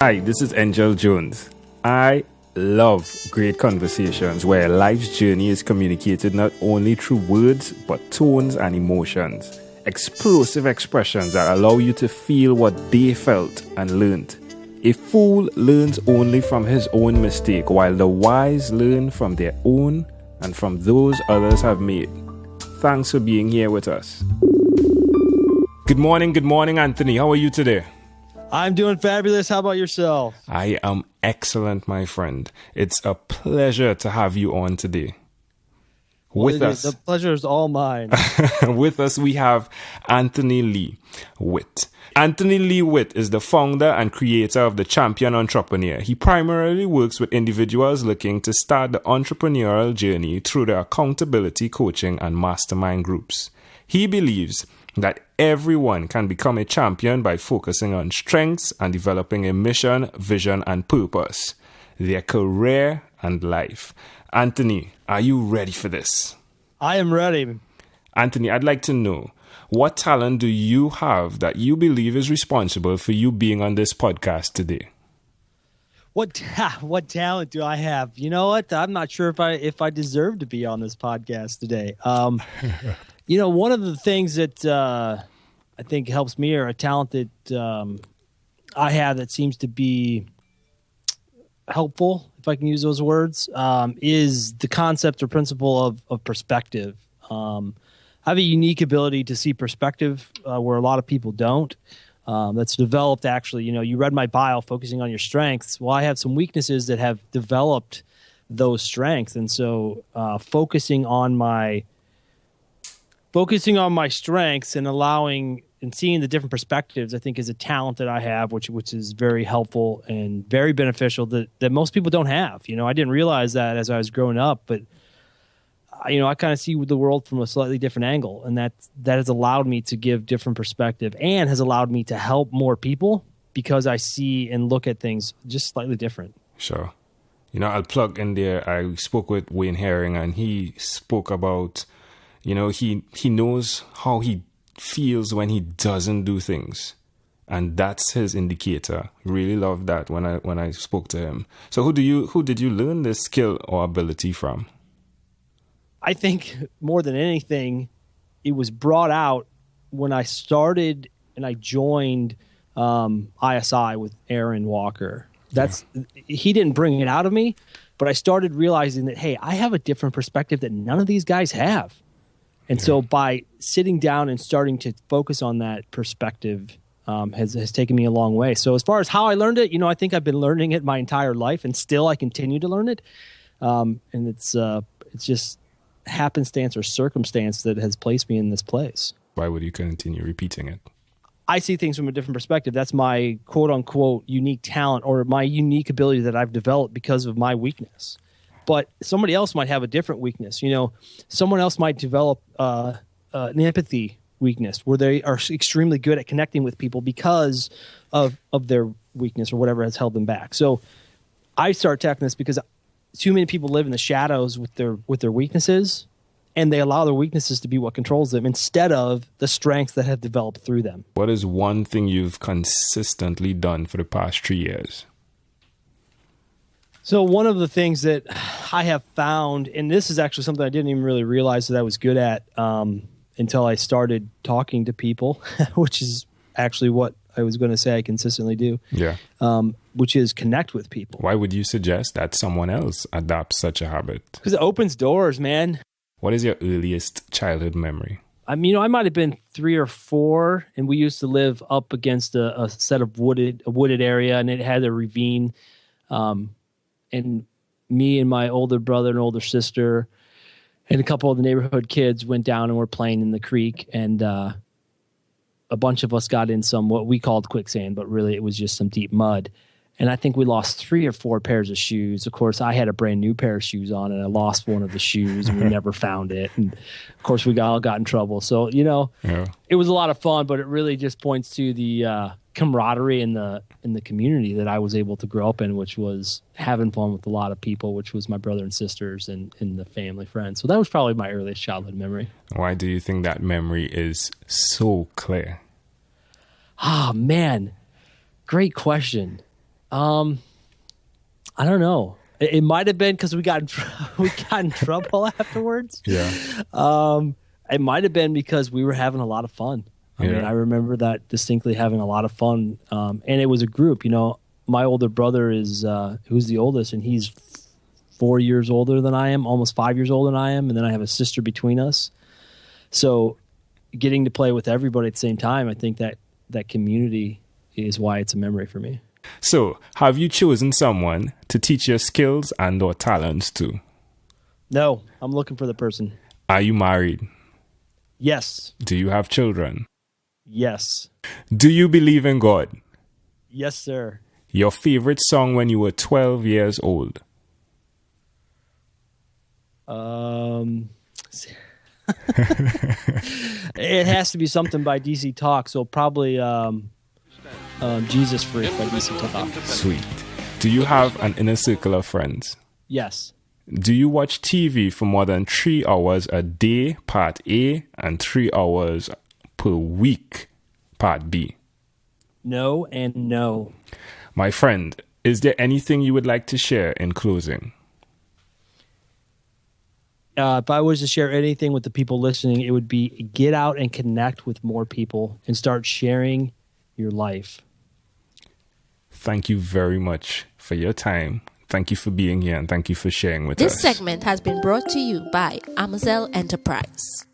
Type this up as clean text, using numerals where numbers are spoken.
Hi, this is Angel Jones. I love great conversations where life's journey is communicated not only through words, but tones and emotions. Explosive expressions that allow you to feel what they felt and learned. A fool learns only from his own mistake, while the wise learn from their own and from those others have made. Thanks for being here with us. Good morning, Anthony. How are you today? I'm doing fabulous. How about yourself? I am excellent, my friend. It's a pleasure to have you on today. The pleasure is all mine. With us, we have Anthony Lee Witt. Anthony Lee Witt is the founder and creator of the Champion Entrepreneur. He primarily works with individuals looking to start the entrepreneurial journey through the accountability, coaching, and mastermind groups. He believes that everyone can become a champion by focusing on strengths and developing a mission, vision, and purpose, their career and life. Anthony, are you ready for this? I am ready. Anthony, I'd like to know, what talent do you have that you believe is responsible for you being on this podcast today? What talent do I have? You know what? I'm not sure if I deserve to be on this podcast today. You know, one of the things that I think helps me, or a talent that I have that seems to be helpful, if I can use those words, is the concept or principle of perspective. I have a unique ability to see perspective where a lot of people don't. That's developed, actually. You know, you read my bio focusing on your strengths. Well, I have some weaknesses that have developed those strengths. And so focusing on my strengths and allowing and seeing the different perspectives, I think, is a talent that I have, which is very helpful and very beneficial that most people don't have. You know, I didn't realize that as I was growing up, but you know, I kind of see the world from a slightly different angle, and that has allowed me to give different perspective and has allowed me to help more people because I see and look at things just slightly different. Sure. You know, I'll plug in there. I spoke with Wayne Herring, and he spoke about, you know, he knows how he feels when he doesn't do things, and that's his indicator. Really loved that when I spoke to him. So who did you learn this skill or ability from? I think more than anything, it was brought out when I started and I joined ISI with Aaron Walker. He didn't bring it out of me, but I started realizing that, hey, I have a different perspective that none of these guys have. And so by sitting down and starting to focus on that perspective has taken me a long way. So as far as how I learned it, you know, I think I've been learning it my entire life, and still I continue to learn it. And it's just happenstance or circumstance that has placed me in this place. Why would you continue repeating it? I see things from a different perspective. That's my quote unquote unique talent, or my unique ability that I've developed because of my weakness. But somebody else might have a different weakness. You know, someone else might develop an empathy weakness where they are extremely good at connecting with people because of their weakness or whatever has held them back. So I start tackling this because too many people live in the shadows with their weaknesses, and they allow their weaknesses to be what controls them instead of the strengths that have developed through them. What is one thing you've consistently done for the past 3 years? So one of the things that I have found, and this is actually something I didn't even really realize that I was good at until I started talking to people, which is actually what I was going to say I consistently do. Yeah. Which is connect with people. Why would you suggest that someone else adopts such a habit? Because it opens doors, man. What is your earliest childhood memory? I mean, you know, I might have been 3 or 4, and we used to live up against a set of wooded area, and it had a ravine. And me and my older brother and older sister and a couple of the neighborhood kids went down and were playing in the creek, and a bunch of us got in some what we called quicksand, but really it was just some deep mud. And I think we lost 3 or 4 pairs of shoes. Of course, I had a brand new pair of shoes on, and I lost one of the shoes, and we never found it. And of course, we all got in trouble. So, you know, It was a lot of fun, but it really just points to the camaraderie in the community that I was able to grow up in, which was having fun with a lot of people, which was my brother and sisters and the family friends. So that was probably my earliest childhood memory. Why do you think that memory is so clear? Ah, man, great question. I don't know. It might have been because we got in trouble afterwards. Yeah. It might have been because we were having a lot of fun. I mean, I remember that distinctly, having a lot of fun. And it was a group. You know, my older brother is who's the oldest, and he's 4 years older than I am, almost 5 years older than I am, and then I have a sister between us. So, getting to play with everybody at the same time, I think that community is why it's a memory for me. So, have you chosen someone to teach your skills and/or talents to? No, I'm looking for the person. Are you married? Yes. Do you have children? Yes. Do you believe in God? Yes, sir. Your favorite song when you were 12 years old? It has to be something by DC Talk, so probably Jesus Freak by DC Talk. Sweet. Do you have an inner circle of friends? Yes. Do you watch TV for more than 3 hours a day, part A, and 3 hours per week, part B? No and no. My friend, is there anything you would like to share in closing? If I was to share anything with the people listening, it would be get out and connect with more people and start sharing your life. Thank you very much for your time. Thank you for being here, and thank you for sharing with us. This segment has been brought to you by Amazel Enterprise.